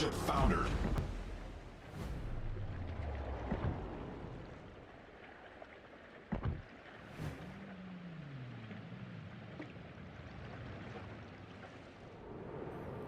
Warship foundered.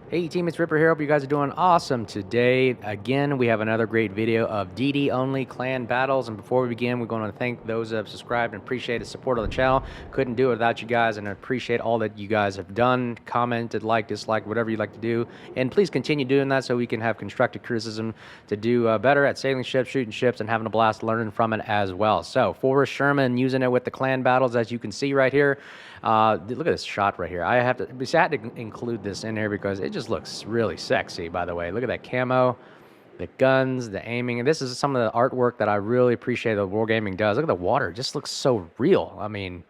Hey team, it's Ripper here. Hope you guys are doing awesome today. Again, we have another great video of DD only clan battles. And before we begin, we're going to thank those that have subscribed and appreciate the support of the channel. Couldn't do it without you guys, and I appreciate all that you guys have done, commented, liked, disliked, whatever you like to do. And please continue doing that so we can have constructive criticism to do better at sailing ships, shooting ships, and having a blast learning from it as well. So Forrest Sherman using it with the clan battles, as you can see right here. Look at this shot right here. I had to include this in here because it just looks really sexy, by the way. Look at that camo, the guns, the aiming. And this is some of the artwork that I really appreciate that Wargaming does. Look at the water. It just looks so real. I mean,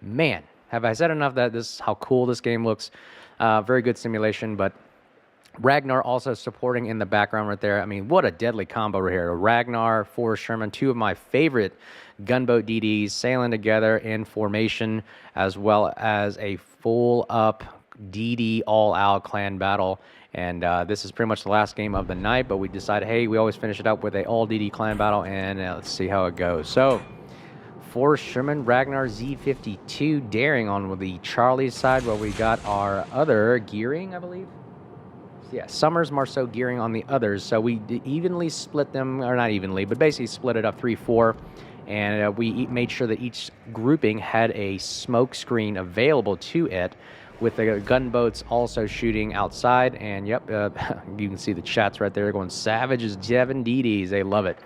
man, have I said enough that this is how cool this game looks? Very good simulation, but Ragnar also supporting in the background right there. I mean, what a deadly combo right here. Ragnar, Forrest Sherman, two of my favorite gunboat DDs sailing together in formation, as well as a full-up DD all-out clan battle. And this is pretty much the last game of the night, but we decided, hey, we always finish it up with a all-DD clan battle, and let's see how it goes. So, Forrest Sherman, Ragnar Z52, daring on the Charlie side, where we got our other gearing, I believe. Yeah, Summers, Marceau, Gearing on the others. So we evenly split them, or not evenly, but basically split it up 3-4. And we made sure that each grouping had a smoke screen available to it, with the gunboats also shooting outside. And yep, you can see the chats right there going savage as 7 DDs. They love it.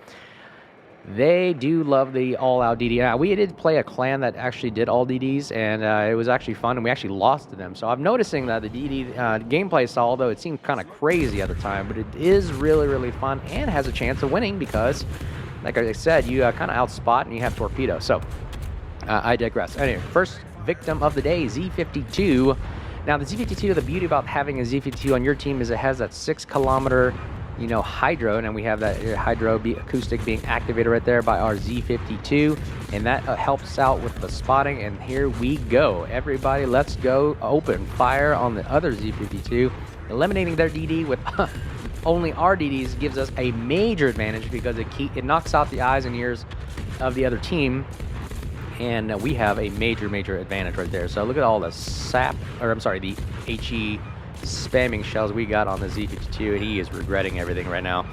They do love the all-out DD. Now, we did play a clan that actually did all DDs, and it was actually fun, and we actually lost to them. So I'm noticing that the DD gameplay style, although it seemed kind of crazy at the time, but it is really, really fun and has a chance of winning because, like I said, you kind of outspot and you have torpedo. So I digress. Anyway, first victim of the day, Z52. Now, the Z52, the beauty about having a Z52 on your team is it has that 6-kilometer hydro, and we have that hydro acoustic being activated right there by our Z52, and that helps out with the spotting. And here we go, everybody, let's go open fire on the other Z52. Eliminating their DD with only our DDs gives us a major advantage because it knocks out the eyes and ears of the other team, and we have a major advantage right there. So look at all the the HE spamming shells we got on the Z52, and he is regretting everything right now.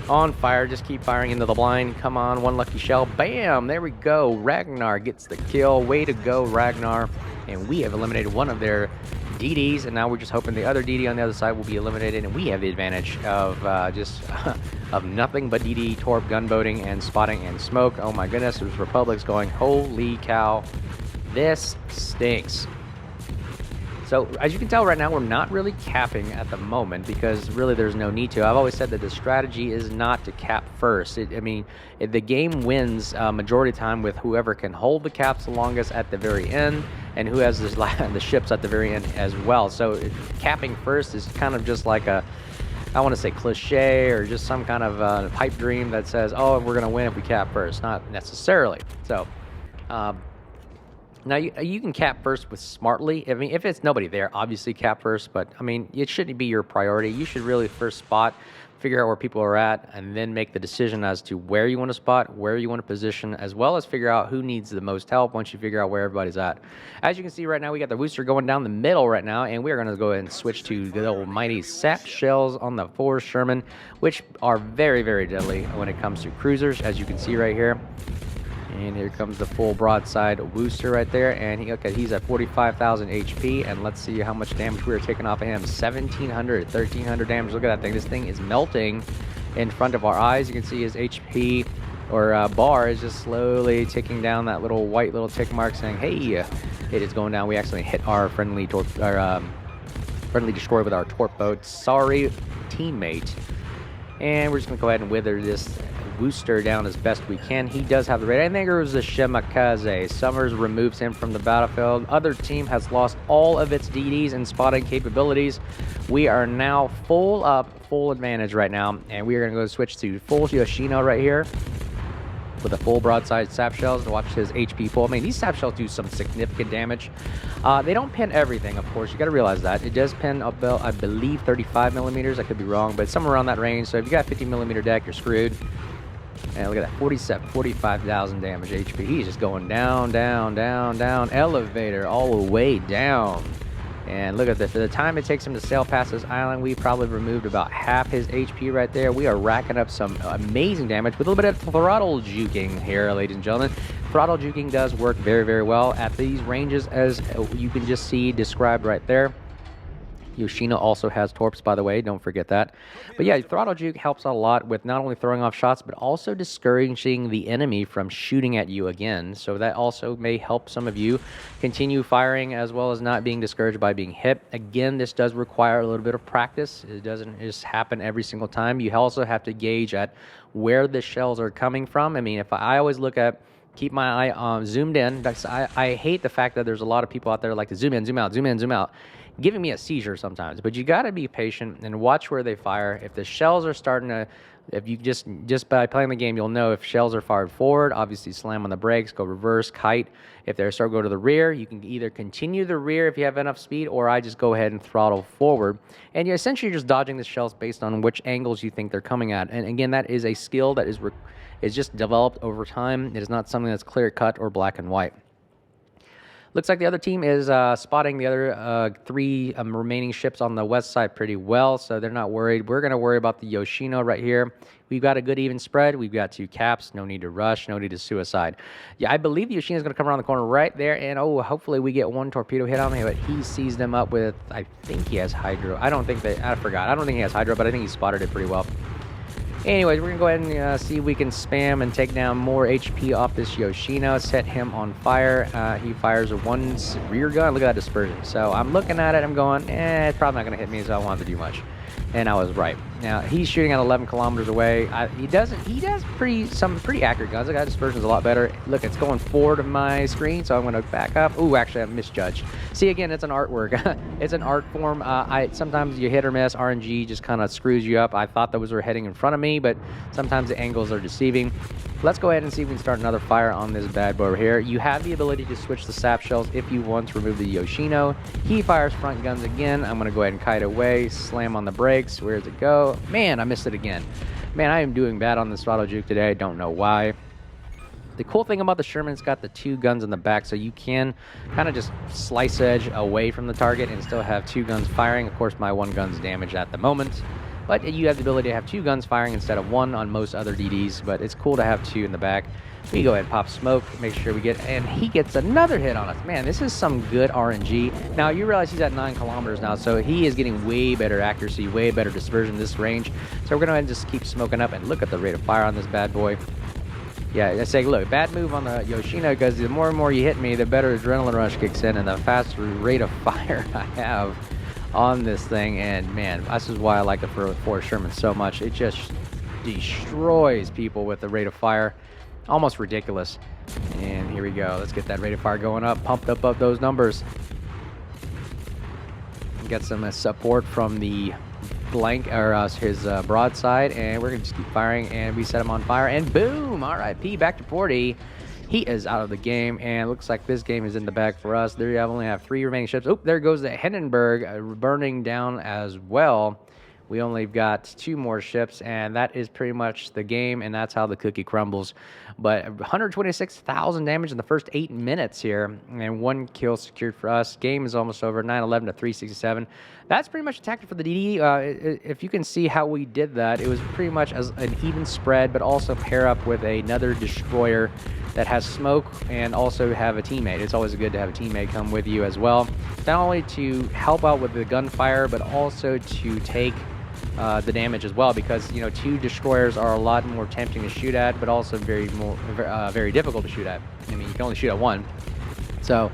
On fire, just keep firing into the blind. Come on, one lucky shell. Bam! There we go. Ragnar gets the kill. Way to go, Ragnar. And we have eliminated one of their DDs, and now we're just hoping the other DD on the other side will be eliminated, and we have the advantage of just of nothing but DD, torp, gunboating, and spotting and smoke. Oh my goodness, there's Republics going, holy cow, this stinks. So, as you can tell right now, we're not really capping at the moment because really there's no need to. I've always said that the strategy is not to cap first. The game wins majority of the time with whoever can hold the caps the longest at the very end and who has the ships at the very end as well. So, capping first is kind of just like a, I want to say cliche or just some kind of pipe dream that says, oh, we're going to win if we cap first. Not necessarily. So, now, you can cap first with smartly. I mean, if it's nobody there, obviously cap first. But, I mean, it shouldn't be your priority. You should really first spot, figure out where people are at, and then make the decision as to where you want to spot, where you want to position, as well as figure out who needs the most help once you figure out where everybody's at. As you can see right now, we got the booster going down the middle right now, and we're going to go ahead and switch to the almighty sap shells on the Forrest Sherman, which are very deadly when it comes to cruisers, as you can see right here. And here comes the full broadside booster right there, and he's at 45,000 HP, and let's see how much damage we are taking off of him. 1,1300 damage. Look at that thing. This thing is melting in front of our eyes. You can see his HP or bar is just slowly ticking down, that little white tick mark saying, hey, it is going down. We actually hit our friendly destroyer with our torp boat. Sorry, teammate. And we're just going to go ahead and wither this booster down as best we can. He does have the radar. I think it was a Shimakaze. Summers removes him from the battlefield. Other team has lost all of its DDs and spotting capabilities. We are now full advantage right now, and we are going to go switch to full Yoshino right here. with a full broadside sap shells to watch his HP pull. I mean, these sap shells do some significant damage. They don't pin everything, of course. You got to realize that. It does pin about, I believe, 35 millimeters. I could be wrong, but somewhere around that range. So if you got a 50 millimeter deck, you're screwed. And look at that, 45,000 damage HP. He's just going down, down, down, down. Elevator all the way down. And look at this. For the time it takes him to sail past this island, we probably removed about half his HP right there. We are racking up some amazing damage with a little bit of throttle juking here, ladies and gentlemen. Throttle juking does work very, very well at these ranges, as you can just see described right there. Yoshino also has torps, by the way, don't forget that. But yeah, throttle juke helps a lot with not only throwing off shots, but also discouraging the enemy from shooting at you again. So that also may help some of you continue firing, as well as not being discouraged by being hit. Again, this does require a little bit of practice. It doesn't just happen every single time. You also have to gauge at where the shells are coming from. I mean, if I always look at, keep my eye zoomed in. I hate the fact that there's a lot of people out there like to zoom in, zoom out, zoom in, zoom out, giving me a seizure sometimes. But you got to be patient and watch where they fire. If the shells are starting to, if you just by playing the game, you'll know if shells are fired forward, obviously slam on the brakes, go reverse, kite. If they start to go to the rear, you can either continue the rear if you have enough speed, or I just go ahead and throttle forward. And you're essentially just dodging the shells based on which angles you think they're coming at. And again, that is a skill that is just developed over time. It is not something that's clear cut or black and white. Looks like the other team is spotting the other three remaining ships on the west side pretty well, so they're not worried. We're going to worry about the Yoshino right here. We've got a good even spread. We've got 2 caps. No need to rush. No need to suicide. Yeah, I believe the Yoshino is going to come around the corner right there, and oh, hopefully we get 1 torpedo hit on him, but he sees them up with, I think he has hydro. I forgot. I don't think he has hydro, but I think he spotted it pretty well. Anyways, we're going to go ahead and see if we can spam and take down more HP off this Yoshino, set him on fire. He fires 1 rear gun. Look at that dispersion. So I'm looking at it, I'm going, it's probably not going to hit me, so I don't want to do much. And I was right. Now, he's shooting at 11 kilometers away. He does some pretty accurate guns. Look, that dispersion's a lot better. Look, it's going forward of my screen, so I'm going to back up. Ooh, actually, I misjudged. See, again, it's an artwork. It's an art form. Sometimes you hit or miss. RNG just kind of screws you up. I thought those were heading in front of me, but sometimes the angles are deceiving. Let's go ahead and see if we can start another fire on this bad boy over here. You have the ability to switch the sap shells if you want to remove the Yoshino. He fires front guns again. I'm going to go ahead and kite away, slam on the brakes. Where does it go? Man, I missed it again. Man, I am doing bad on this throttle juke today. I don't know why. The cool thing about the Sherman, it's got the 2 guns in the back, so you can kind of just slice edge away from the target and still have 2 guns firing. Of course, my 1 gun's damaged at the moment, but you have the ability to have 2 guns firing instead of 1 on most other DDs, but it's cool to have 2 in the back. We go ahead and pop smoke, make sure we get, and he gets another hit on us. Man, this is some good RNG. Now, you realize he's at 9 kilometers now, so he is getting way better accuracy, way better dispersion this range. So we're going to go ahead and just keep smoking up, and look at the rate of fire on this bad boy. Yeah, I say, look, bad move on the Yoshino, because the more and more you hit me, the better adrenaline rush kicks in, and the faster rate of fire I have on this thing. And man, this is why I like the Forrest Sherman so much. It just destroys people with the rate of fire. Almost ridiculous. And here we go. Let's get that rate of fire going up, pumped up those numbers. Get some support from the blank, or his broadside, and we're gonna just keep firing, and we set him on fire, and boom! RIP, back to 40. He is out of the game, and looks like this game is in the bag for us. There, I only have 3 remaining ships. Oh, there goes the Hindenburg burning down as well. We only got 2 more ships, and that is pretty much the game, and that's how the cookie crumbles. But 126,000 damage in the first 8 minutes here, and 1 kill secured for us. Game is almost over, 911 to 367. That's pretty much a tactic for the DD. If you can see how we did that, it was pretty much as an even spread, but also pair up with another destroyer that has smoke and also have a teammate. It's always good to have a teammate come with you as well, not only to help out with the gunfire, but also to take the damage as well, because 2 destroyers are a lot more tempting to shoot at, but also very difficult to shoot at. I mean, you can only shoot at 1. So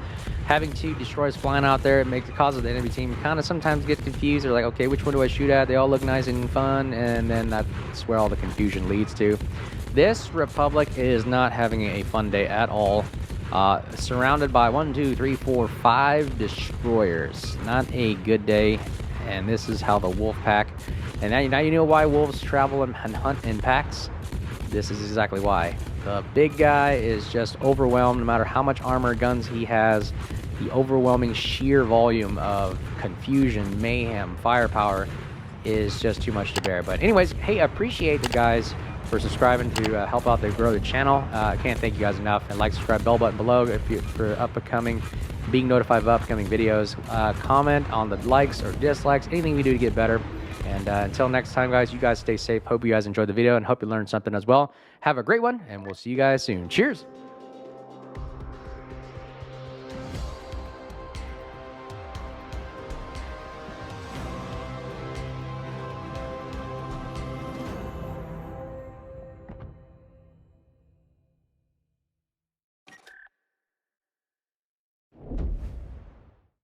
having 2 destroyers flying out there, it causes the enemy team kind of sometimes get confused. They're like, okay, which one do I shoot at? They all look nice and fun, and then that's where all the confusion leads to. This Republic is not having a fun day at all. Surrounded by 1, 2, 3, 4, 5 destroyers. Not a good day. And this is how the wolf pack. And now you know why wolves travel and hunt in packs. This is exactly why. The big guy is just overwhelmed no matter how much armor guns he has. The overwhelming sheer volume of confusion, mayhem, firepower is just too much to bear. But anyways, hey, I appreciate the guys for subscribing to help out to grow the channel. I can't thank you guys enough. And like, subscribe, bell button below if you for upcoming, being notified of upcoming videos. Comment on the likes or dislikes, anything we do to get better. And until next time, guys, you guys stay safe. Hope you guys enjoyed the video and hope you learned something as well. Have a great one, and we'll see you guys soon. Cheers.